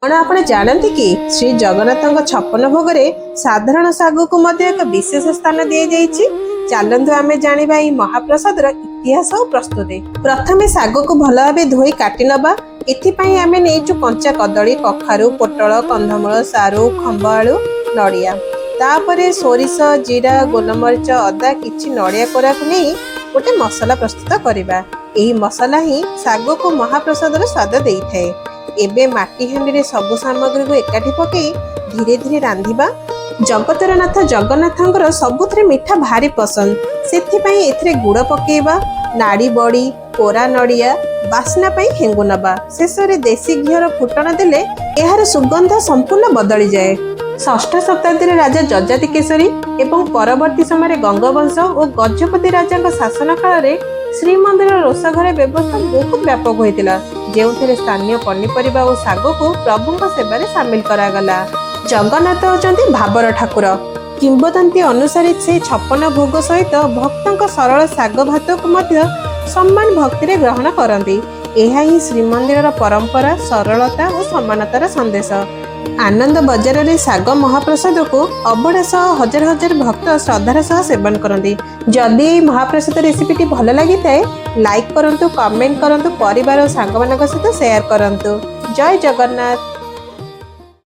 कौन आपण जानते कि श्री जगन्नाथ छप्पन भोग साधारण साग को एक विशेष स्थान दि जाइए। चलतु आम जाना ये महाप्रसाद इतिहास और प्रस्तुति। प्रथमे साग को भल भाव धोई काटि नबा। एथिपाई आमे नेचु कंचा कदली, कखारु, पोटल, कंधमूल, सारू, खंब आलू, नड़िया। तापरे सोरिष, जीरा, गोलमरिच, अदा किछि नड़िया कोरा को नहीं गोटे मसला प्रस्तुत करबा। एही मसला ही साग को महाप्रसाद स्वाद देई थाए। एबे माटी हांडी रे सबु सामग्री को एकाठी पकई धीरे धीरे रांधिबा। जगतर नाथ जगन्नाथंकर सबुथरे मिठा भारी पसंद, सेथिपाई एथिरे गुड़ पकेइबा, नाड़ी बड़ी, कोरा नड़िया, बास्ना पाई हेंगु नबा। शेषरे देसी घीर फुटन देले एहार सुगंध संपूर्ण बदली जाए। षष्ठ शताब्दी राजा जजाति केशरी एवं परवर्ती समय गंगवंश और गजपति राजा शासन काल श्रीमंदिर रोषघर व्यवस्था बहुत व्यापक होता, जो स्थानीय पनीपरिया और साग को प्रभु सेवा सामिल करागला। जगन्नाथ होचंती भावर ठाकुर। किंवदंती अनुसार से 56 भोग सहित भक्तों सरल साग भात को सम्मान भक्ति ग्रहण करती। यह ही श्रीमंदिर परंपरा, सरलता और समानतार संदेश। आनंद बजार रे साग महाप्रसाद को अबड़ा सह हजार हजार भक्त श्रद्धार सह सेवन करती। जदि ये महाप्रसाद रेसिपीटी भल लगी थाए लाइक करंतु, कमेंट करंतु, परिवार और सांग मानक सहित शेयर करंतु। जय जगन्नाथ।